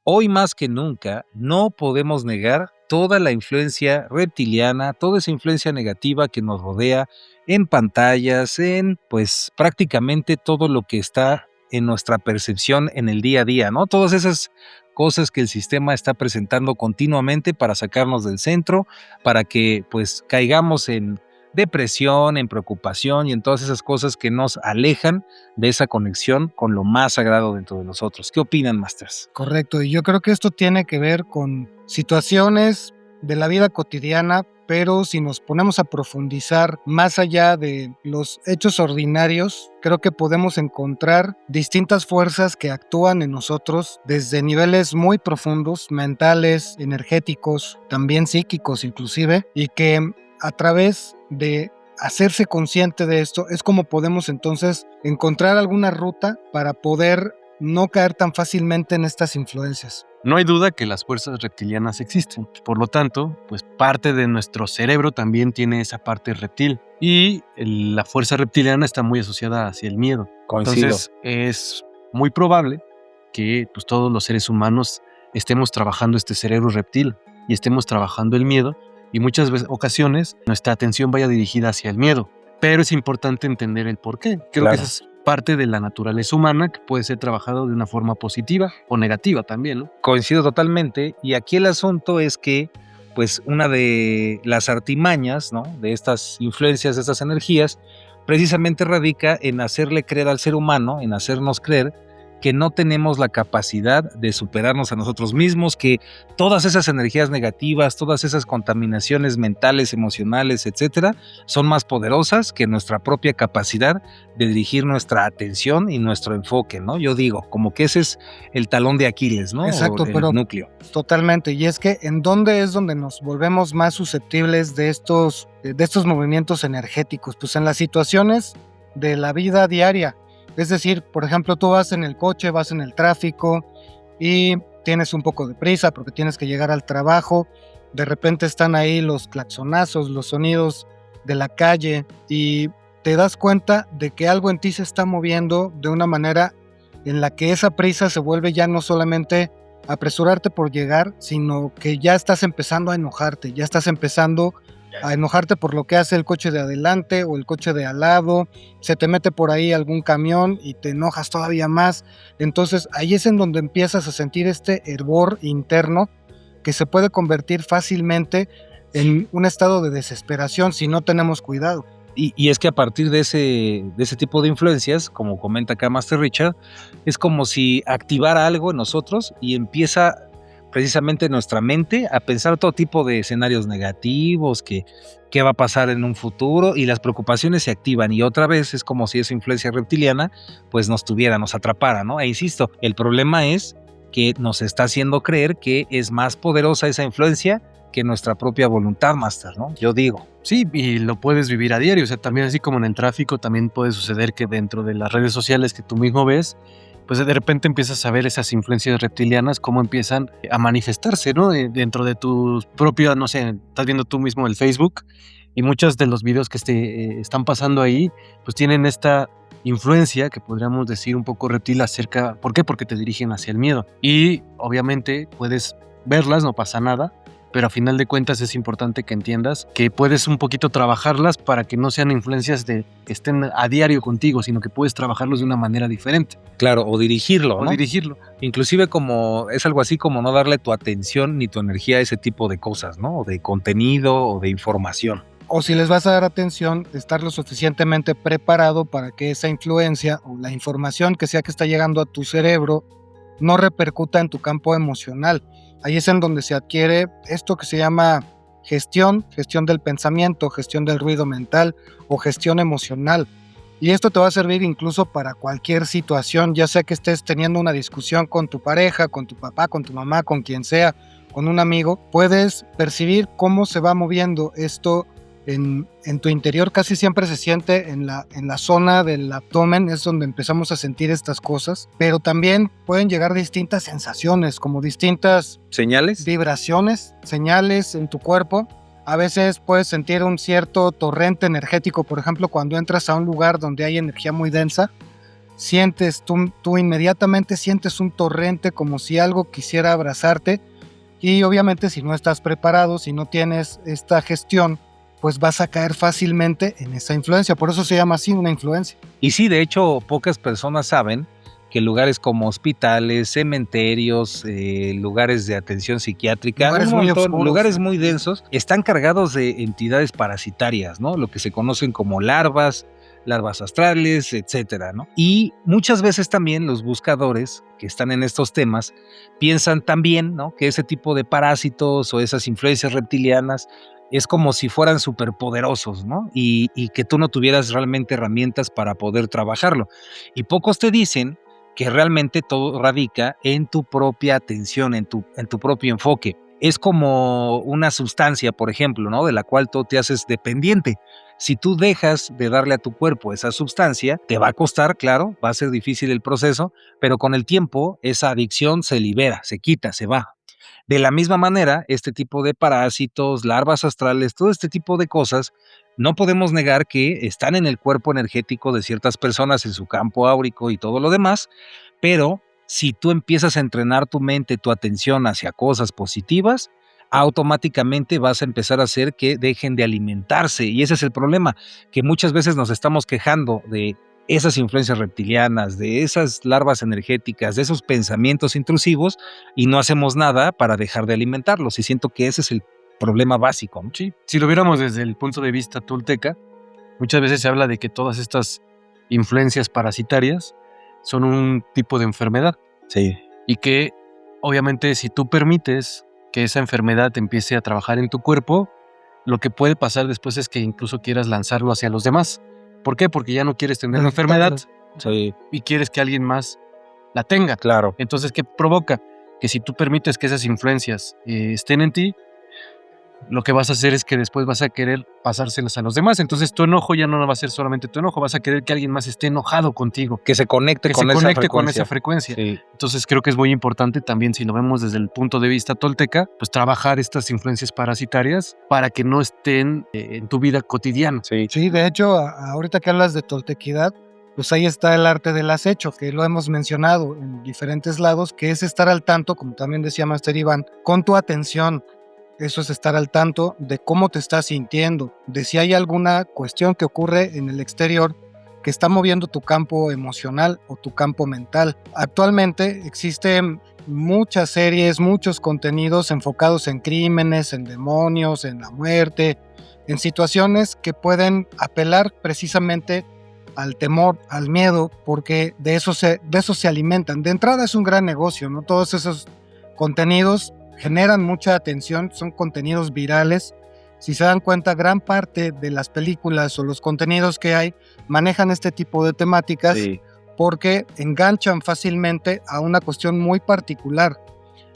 hoy más que nunca no podemos negar toda la influencia reptiliana, toda esa influencia negativa que nos rodea en pantallas, en pues prácticamente todo lo que está en nuestra percepción en el día a día, ¿no? Todas esas cosas que el sistema está presentando continuamente para sacarnos del centro, para que pues caigamos en depresión, en preocupación y en todas esas cosas que nos alejan de esa conexión con lo más sagrado dentro de nosotros. ¿Qué opinan, Masters? Correcto, y yo creo que esto tiene que ver con situaciones de la vida cotidiana, pero si nos ponemos a profundizar más allá de los hechos ordinarios, creo que podemos encontrar distintas fuerzas que actúan en nosotros desde niveles muy profundos, mentales, energéticos, también psíquicos inclusive, y que a través de hacerse consciente de esto es como podemos entonces encontrar alguna ruta para poder no caer tan fácilmente en estas influencias. No hay duda que las fuerzas reptilianas existen. Por lo tanto, pues parte de nuestro cerebro también tiene esa parte reptil. Y la fuerza reptiliana está muy asociada hacia el miedo. Coincido. Entonces, es muy probable que pues, todos los seres humanos estemos trabajando este cerebro reptil y estemos trabajando el miedo. Y muchas ocasiones nuestra atención vaya dirigida hacia el miedo. Pero es importante entender el por qué. Creo que esa es parte de la naturaleza humana que puede ser trabajado de una forma positiva o negativa también, ¿no? Coincido totalmente, y aquí el asunto es que pues una de las artimañas, ¿no?, de estas influencias, de estas energías, precisamente radica en hacerle creer al ser humano, en hacernos creer que no tenemos la capacidad de superarnos a nosotros mismos, que todas esas energías negativas, todas esas contaminaciones mentales, emocionales, etcétera, son más poderosas que nuestra propia capacidad de dirigir nuestra atención y nuestro enfoque, ¿no? Yo digo, como que ese es el talón de Aquiles, ¿no? Exacto, o el pero núcleo. Totalmente, y es que ¿en dónde es donde nos volvemos más susceptibles de estos movimientos energéticos? Pues en las situaciones de la vida diaria. Es decir, por ejemplo, tú vas en el coche, vas en el tráfico y tienes un poco de prisa porque tienes que llegar al trabajo. De repente están ahí los claxonazos, los sonidos de la calle y te das cuenta de que algo en ti se está moviendo de una manera en la que esa prisa se vuelve ya no solamente apresurarte por llegar, sino que ya estás empezando a enojarte, ya estás empezando a enojarte por lo que hace el coche de adelante o el coche de al lado, se te mete por ahí algún camión y te enojas todavía más. Entonces ahí es en donde empiezas a sentir este hervor interno que se puede convertir fácilmente en un estado de desesperación si no tenemos cuidado. Y es que a partir de ese tipo de influencias, como comenta acá Master Richard, es como si activara algo en nosotros y empieza precisamente nuestra mente a pensar todo tipo de escenarios negativos, qué va a pasar en un futuro, y las preocupaciones se activan y otra vez es como si esa influencia reptiliana pues nos atrapara, ¿no? E insisto, el problema es que nos está haciendo creer que es más poderosa esa influencia que nuestra propia voluntad, Master, ¿no? Yo digo. Sí, y lo puedes vivir a diario, o sea, también así como en el tráfico, también puede suceder que dentro de las redes sociales que tú mismo ves, pues de repente empiezas a ver esas influencias reptilianas, cómo empiezan a manifestarse, ¿no? Dentro de tu propio, no sé, estás viendo tú mismo el Facebook y muchos de los videos que están pasando ahí, pues tienen esta influencia que podríamos decir un poco reptil acerca, ¿por qué? Porque te dirigen hacia el miedo. Y obviamente puedes verlas, no pasa nada, pero a final de cuentas es importante que entiendas que puedes un poquito trabajarlas para que no sean influencias que estén a diario contigo, sino que puedes trabajarlos de una manera diferente. Claro, o dirigirlo, ¿no? O dirigirlo. Inclusive como es algo así como no darle tu atención ni tu energía a ese tipo de cosas, ¿no? O de contenido o de información. O si les vas a dar atención, estar lo suficientemente preparado para que esa influencia o la información que sea que está llegando a tu cerebro no repercuta en tu campo emocional. Ahí es en donde se adquiere esto que se llama gestión del pensamiento, gestión del ruido mental o gestión emocional. Y esto te va a servir incluso para cualquier situación, ya sea que estés teniendo una discusión con tu pareja, con tu papá, con tu mamá, con quien sea, con un amigo. Puedes percibir cómo se va moviendo esto en tu interior. Casi siempre se siente en la zona del abdomen, es donde empezamos a sentir estas cosas, pero también pueden llegar distintas sensaciones, como distintas ¿Señales? vibraciones, señales en tu cuerpo. A veces puedes sentir un cierto torrente energético, por ejemplo, cuando entras a un lugar donde hay energía muy densa, tú inmediatamente sientes un torrente como si algo quisiera abrazarte, y obviamente si no estás preparado, si no tienes esta gestión, pues vas a caer fácilmente en esa influencia. Por eso se llama así, una influencia. Y sí, de hecho, pocas personas saben que lugares como hospitales, cementerios, lugares de atención psiquiátrica, lugares muy densos, están cargados de entidades parasitarias, ¿no? Lo que se conocen como larvas astrales, etcétera, ¿no? Y muchas veces también los buscadores que están en estos temas piensan también, ¿no?, que ese tipo de parásitos o esas influencias reptilianas es como si fueran superpoderosos, ¿no? Y que tú no tuvieras realmente herramientas para poder trabajarlo. Y pocos te dicen que realmente todo radica en tu propia atención, en tu propio enfoque. Es como una sustancia, por ejemplo, ¿no?, de la cual tú te haces dependiente. Si tú dejas de darle a tu cuerpo esa sustancia, te va a costar, claro, va a ser difícil el proceso, pero con el tiempo esa adicción se libera, se quita, se va. De la misma manera, este tipo de parásitos, larvas astrales, todo este tipo de cosas, no podemos negar que están en el cuerpo energético de ciertas personas, en su campo áurico y todo lo demás, pero si tú empiezas a entrenar tu mente, tu atención hacia cosas positivas, automáticamente vas a empezar a hacer que dejen de alimentarse. Y ese es el problema, que muchas veces nos estamos quejando de esas influencias reptilianas, de esas larvas energéticas, de esos pensamientos intrusivos, y no hacemos nada para dejar de alimentarlos. Y siento que ese es el problema básico, ¿no? Sí, si lo viéramos desde el punto de vista tolteca, muchas veces se habla de que todas estas influencias parasitarias son un tipo de enfermedad. Sí. Y que obviamente si tú permites que esa enfermedad empiece a trabajar en tu cuerpo, lo que puede pasar después es que incluso quieras lanzarlo hacia los demás. ¿Por qué? Porque ya no quieres tener la enfermedad y quieres que alguien más la tenga. Claro. Entonces, ¿qué provoca? Que si tú permites que esas influencias estén en ti, lo que vas a hacer es que después vas a querer pasárselas a los demás. Entonces tu enojo ya no va a ser solamente tu enojo, vas a querer que alguien más esté enojado contigo. Que se conecte con esa frecuencia. Sí. Entonces creo que es muy importante también, si lo vemos desde el punto de vista tolteca, pues trabajar estas influencias parasitarias para que no estén en tu vida cotidiana. Sí, de hecho, ahorita que hablas de toltequidad, pues ahí está el arte del acecho, que lo hemos mencionado en diferentes lados, que es estar al tanto, como también decía Master Iván, con tu atención. Eso es estar al tanto de cómo te estás sintiendo, de si hay alguna cuestión que ocurre en el exterior que está moviendo tu campo emocional o tu campo mental. Actualmente existen muchas series, muchos contenidos enfocados en crímenes, en demonios, en la muerte, en situaciones que pueden apelar precisamente al temor, al miedo, porque de eso se alimentan. De entrada es un gran negocio, ¿no? Todos esos contenidos generan mucha atención, son contenidos virales. Si se dan cuenta, gran parte de las películas o los contenidos que hay manejan este tipo de temáticas porque enganchan fácilmente a una cuestión muy particular.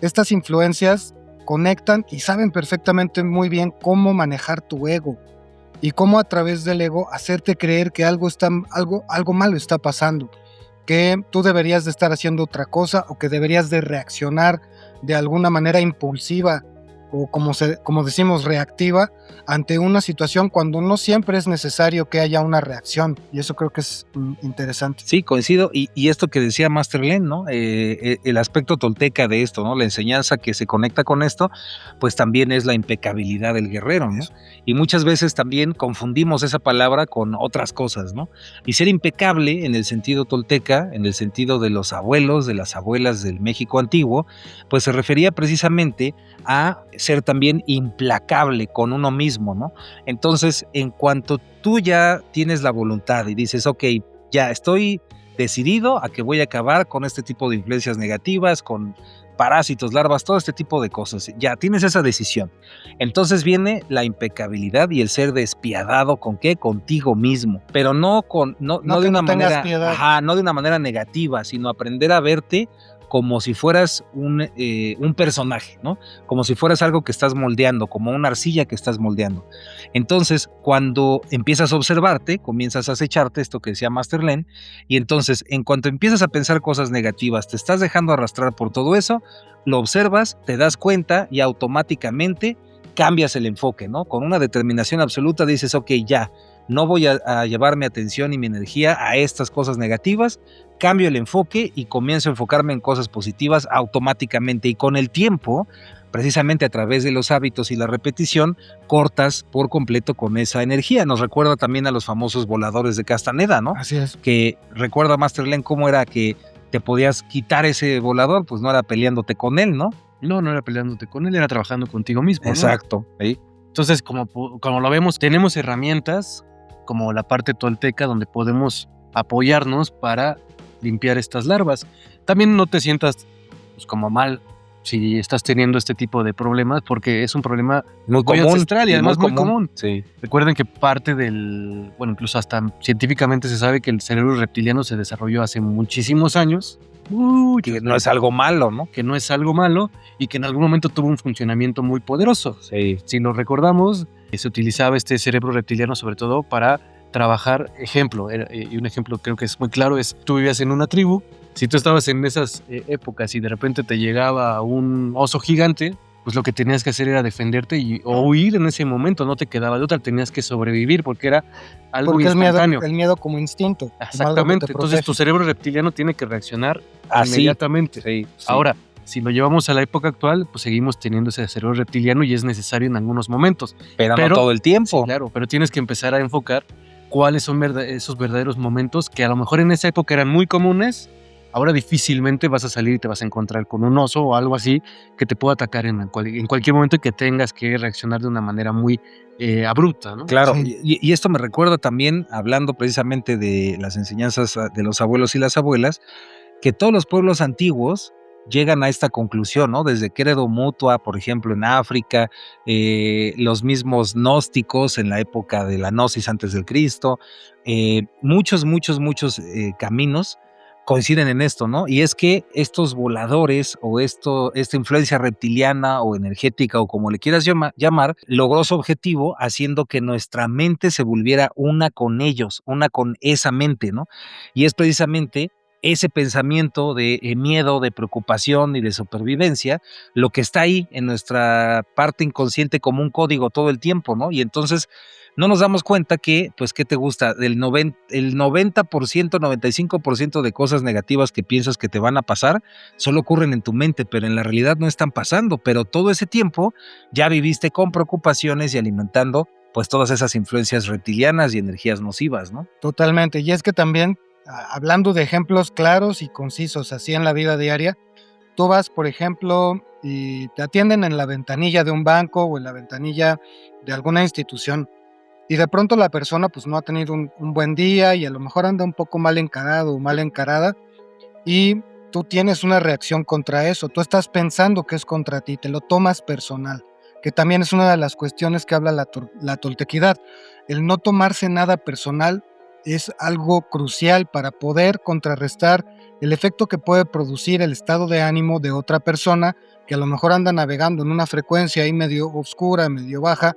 Estas influencias conectan y saben perfectamente muy bien cómo manejar tu ego y cómo a través del ego hacerte creer que algo malo está pasando, que tú deberías de estar haciendo otra cosa o que deberías de reaccionar de alguna manera impulsiva o como decimos reactiva ante una situación, cuando no siempre es necesario que haya una reacción, y eso creo que es interesante. Sí, coincido, y esto que decía Master Len, ¿no? El aspecto tolteca de esto, ¿no? La enseñanza que se conecta con esto, pues también es la impecabilidad del guerrero, ¿no? Y muchas veces también confundimos esa palabra con otras cosas, ¿no? Y ser impecable en el sentido tolteca, en el sentido de los abuelos, de las abuelas del México antiguo, pues se refería precisamente a ser también implacable con uno mismo, ¿no? Entonces, en cuanto tú ya tienes la voluntad y dices, ok, ya estoy decidido a que voy a acabar con este tipo de influencias negativas, con parásitos, larvas, todo este tipo de cosas, ya tienes esa decisión. Entonces viene la impecabilidad y el ser despiadado, ¿con qué? Contigo mismo, pero no de una manera, no de una manera negativa, sino aprender a verte como si fueras un personaje, ¿no? Como si fueras algo que estás moldeando, como una arcilla que estás moldeando. Entonces, cuando empiezas a observarte, comienzas a acecharte, esto que decía Master Len, y entonces, en cuanto empiezas a pensar cosas negativas, te estás dejando arrastrar por todo eso, lo observas, te das cuenta y automáticamente cambias el enfoque, ¿no? Con una determinación absoluta dices, ok, ya, no voy a llevar mi atención y mi energía a estas cosas negativas, cambio el enfoque y comienzo a enfocarme en cosas positivas automáticamente, y con el tiempo, precisamente a través de los hábitos y la repetición, cortas por completo con esa energía. Nos recuerda también a los famosos voladores de Castaneda, ¿no? Así es. Que recuerda, Master Len, cómo era que te podías quitar ese volador, pues no era peleándote con él, ¿no? No era peleándote con él, era trabajando contigo mismo, ¿no? Exacto. ¿Sí? Entonces, como lo vemos, tenemos herramientas como la parte tolteca donde podemos apoyarnos para limpiar estas larvas. También no te sientas pues, como mal si estás teniendo este tipo de problemas, porque es un problema Muy común. ancestral y además muy común. Sí. Recuerden que parte bueno, incluso hasta científicamente se sabe que el cerebro reptiliano se desarrolló hace muchísimos años. Que no es algo malo, ¿no? Que no es algo malo y que en algún momento tuvo un funcionamiento muy poderoso. Sí. Si lo recordamos, se utilizaba este cerebro reptiliano sobre todo para trabajar, y un ejemplo creo que es muy claro, es tú vivías en una tribu, si tú estabas en esas épocas y de repente te llegaba un oso gigante, pues lo que tenías que hacer era defenderte o huir en ese momento, no te quedaba de otra, tenías que sobrevivir porque era algo instantáneo. El miedo como instinto. Exactamente, entonces tu cerebro reptiliano tiene que reaccionar Así. inmediatamente. Sí. Ahora, si lo llevamos a la época actual, pues seguimos teniendo ese cerebro reptiliano y es necesario en algunos momentos. Pero no todo el tiempo. Sí, claro, pero tienes que empezar a enfocar cuáles son esos verdaderos momentos que a lo mejor en esa época eran muy comunes. Ahora difícilmente vas a salir y te vas a encontrar con un oso o algo así que te pueda atacar en cualquier momento y que tengas que reaccionar de una manera muy abrupta, ¿no? Claro, Sí. y esto me recuerda también, hablando precisamente de las enseñanzas de los abuelos y las abuelas, que todos los pueblos antiguos llegan a esta conclusión, ¿no? Desde Credo Mutua, por ejemplo, en África, los mismos gnósticos en la época de la Gnosis antes del Cristo, muchos caminos coinciden en esto, ¿no? Y es que estos voladores o esta influencia reptiliana o energética o como le quieras llamar, logró su objetivo haciendo que nuestra mente se volviera una con ellos, una con esa mente, ¿no? Y es precisamente ese pensamiento de miedo, de preocupación y de supervivencia, lo que está ahí en nuestra parte inconsciente como un código todo el tiempo, ¿no? Y entonces no nos damos cuenta que, pues, ¿qué te gusta? El 90%, 95% de cosas negativas que piensas que te van a pasar solo ocurren en tu mente, pero en la realidad no están pasando. Pero todo ese tiempo ya viviste con preocupaciones y alimentando, pues, todas esas influencias reptilianas y energías nocivas, ¿no? Totalmente. Y es que también, hablando de ejemplos claros y concisos así en la vida diaria, tú vas, por ejemplo, y te atienden en la ventanilla de un banco o en la ventanilla de alguna institución. Y de pronto la persona pues no ha tenido un buen día y a lo mejor anda un poco mal encarado o mal encarada y tú tienes una reacción contra eso, tú estás pensando que es contra ti, te lo tomas personal, que también es una de las cuestiones que habla la toltequidad. El no tomarse nada personal es algo crucial para poder contrarrestar el efecto que puede producir el estado de ánimo de otra persona que a lo mejor anda navegando en una frecuencia ahí medio oscura, medio baja,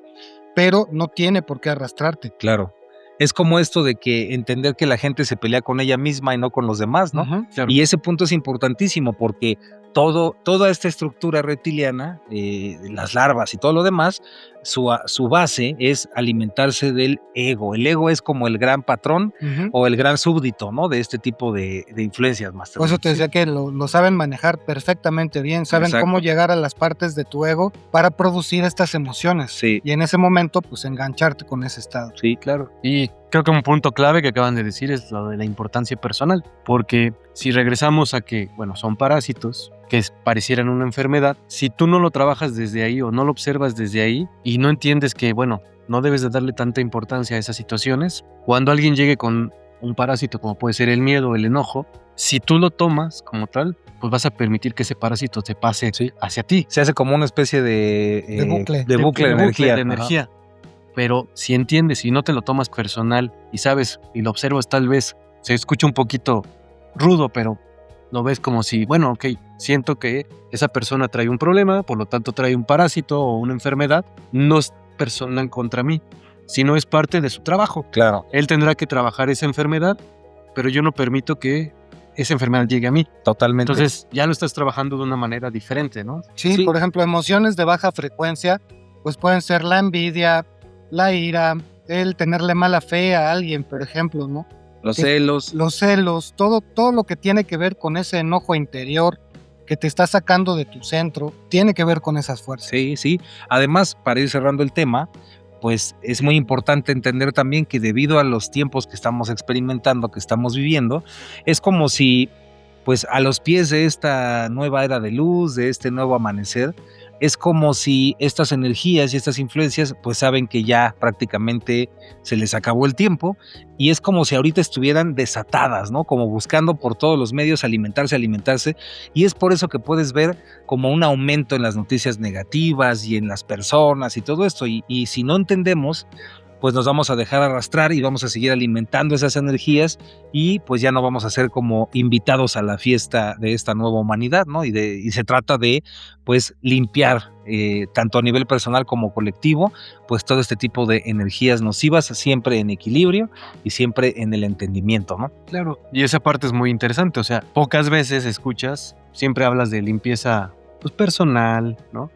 pero no tiene por qué arrastrarte. Claro. Es como esto de que entender que la gente se pelea con ella misma y no con los demás, ¿no? Ujú. Claro. Y ese punto es importantísimo porque toda esta estructura reptiliana, las larvas y todo lo demás, su base es alimentarse del ego. El ego es como el gran patrón Ujú. o el gran súbdito, ¿no? De este tipo de influencias, Master. Por eso te decía que lo saben manejar perfectamente bien, saben Exacto. cómo llegar a las partes de tu ego para producir estas emociones. Sí. Y en ese momento, pues engancharte con ese estado. Sí, claro. Y creo que un punto clave que acaban de decir es lo de la importancia personal, porque si regresamos a que, bueno, son parásitos que parecieran una enfermedad, si tú no lo trabajas desde ahí o no lo observas desde ahí y no entiendes que, bueno, no debes de darle tanta importancia a esas situaciones, cuando alguien llegue con un parásito como puede ser el miedo o el enojo, si tú lo tomas como tal, pues vas a permitir que ese parásito te pase hacia ti. Se hace como una especie de bucle. de bucle de energía. de energía. Pero si entiendes y no te lo tomas personal y sabes y lo observas, tal vez se escucha un poquito rudo, pero lo ves como si, bueno, ok, siento que esa persona trae un problema, por lo tanto trae un parásito o una enfermedad, no es personal contra mí, sino es parte de su trabajo. Claro. Él tendrá que trabajar esa enfermedad, pero yo no permito que esa enfermedad llegue a mí. Totalmente. Entonces ya lo estás trabajando de una manera diferente, ¿no? Sí, por ejemplo, emociones de baja frecuencia, pues pueden ser la envidia, la ira, el tenerle mala fe a alguien, por ejemplo, ¿no? Los Que- celos. Los celos, todo lo que tiene que ver con ese enojo interior que te está sacando de tu centro, tiene que ver con esas fuerzas. Sí, sí. Además, para ir cerrando el tema, pues es muy importante entender también que debido a los tiempos que estamos experimentando, que estamos viviendo, es como si, pues a los pies de esta nueva era de luz, de este nuevo amanecer, es como si estas energías y estas influencias, pues saben que ya prácticamente se les acabó el tiempo y es como si ahorita estuvieran desatadas, ¿no? Como buscando por todos los medios alimentarse, y es por eso que puedes ver como un aumento en las noticias negativas y en las personas y todo esto, y si no entendemos, pues nos vamos a dejar arrastrar y vamos a seguir alimentando esas energías y pues ya no vamos a ser como invitados a la fiesta de esta nueva humanidad, ¿no? Y se trata de pues limpiar tanto a nivel personal como colectivo, pues todo este tipo de energías nocivas siempre en equilibrio y siempre en el entendimiento, ¿no? Claro. Y esa parte es muy interesante, o sea, pocas veces escuchas, siempre hablas de limpieza pues, personal, ¿no?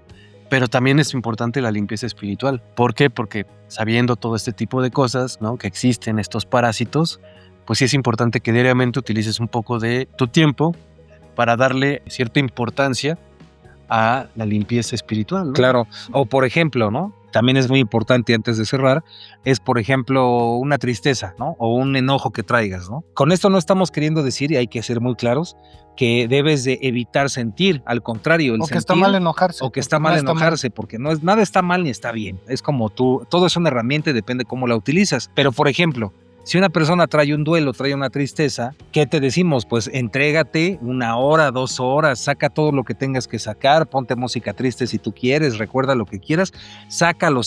Pero también es importante la limpieza espiritual. ¿Por qué? Porque sabiendo todo este tipo de cosas, ¿no? Que existen estos parásitos, pues sí es importante que diariamente utilices un poco de tu tiempo para darle cierta importancia a la limpieza espiritual, ¿no? Claro, o por ejemplo, ¿no? También es muy importante antes de cerrar, es por ejemplo una tristeza, ¿no? O un enojo que traigas, ¿no? Con esto no estamos queriendo decir, y hay que ser muy claros, que debes de evitar sentir, al contrario, el O que está sentir, mal enojarse. o que está porque mal no está enojarse, porque no es, nada está mal ni está bien, es como tú, todo es una herramienta y depende cómo la utilizas, pero por ejemplo, si una persona trae un duelo, trae una tristeza, ¿qué te decimos? Pues entrégate 1 hora, 2 horas, saca todo lo que tengas que sacar, ponte música triste si tú quieres, recuerda lo que quieras, sácalo,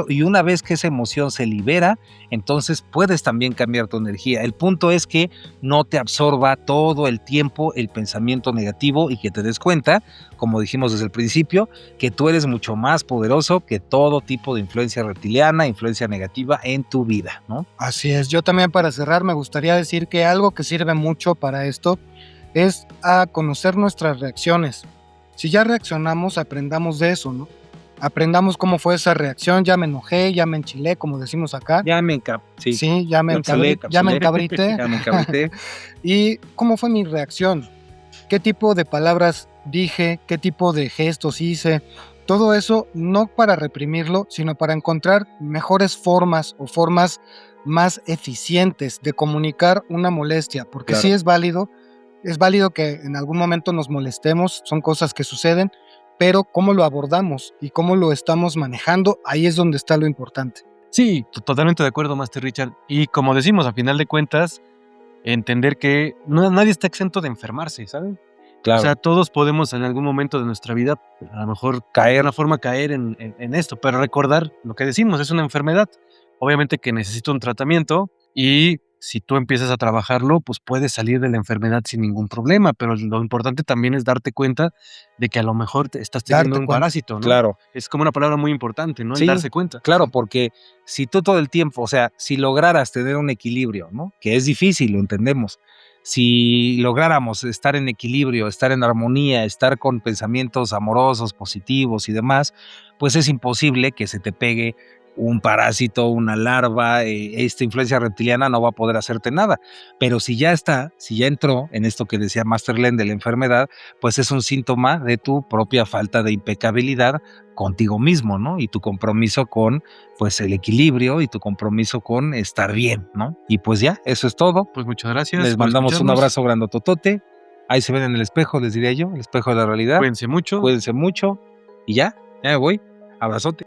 y una vez que esa emoción se libera, entonces puedes también cambiar tu energía. El punto es que no te absorba todo el tiempo el pensamiento negativo y que te des cuenta, como dijimos desde el principio, que tú eres mucho más poderoso que todo tipo de influencia reptiliana, influencia negativa en tu vida, ¿no? Así es, yo también para cerrar me gustaría decir que algo que sirve mucho para esto es a conocer nuestras reacciones. Si ya reaccionamos, aprendamos de eso, ¿no? Aprendamos cómo fue esa reacción, ya me enojé, ya me enchilé, como decimos acá. Sí, ya me encabrité. Ya me encabrité. ¿Y cómo fue mi reacción? ¿Qué tipo de palabras dije? ¿Qué tipo de gestos hice? Todo eso no para reprimirlo, sino para encontrar mejores formas o formas más eficientes de comunicar una molestia, porque Claro. sí es válido que en algún momento nos molestemos, son cosas que suceden, pero cómo lo abordamos y cómo lo estamos manejando, ahí es donde está lo importante. Sí, totalmente de acuerdo, Master Richard. Y como decimos, a final de cuentas, entender que nadie está exento de enfermarse, ¿saben? Claro. O sea, todos podemos en algún momento de nuestra vida, a lo mejor de una forma caer en esto, pero recordar lo que decimos, es una enfermedad. Obviamente que necesita un tratamiento y si tú empiezas a trabajarlo, pues puedes salir de la enfermedad sin ningún problema, pero lo importante también es darte cuenta de que a lo mejor te estás teniendo Darte un cuenta. parásito, ¿no? Claro. Es como una palabra muy importante, ¿no? El Sí, darse cuenta. Claro, porque si tú todo el tiempo, o sea, si lograras tener un equilibrio, ¿no? Que es difícil, lo entendemos. Si lográramos estar en equilibrio, estar en armonía, estar con pensamientos amorosos, positivos y demás, pues es imposible que se te pegue un parásito, una larva, esta influencia reptiliana no va a poder hacerte nada. Pero si ya está, si ya entró en esto que decía Master Len de la enfermedad, pues es un síntoma de tu propia falta de impecabilidad contigo mismo, ¿no? Y tu compromiso con, pues, el equilibrio y tu compromiso con estar bien, ¿no? Y pues ya, eso es todo. Pues muchas gracias. Les por mandamos un escucharnos. abrazo grandototote. Ahí se ven en el espejo, les diría yo, el espejo de la realidad. Cuídense mucho. Cuídense mucho. Y ya me voy. Abrazote.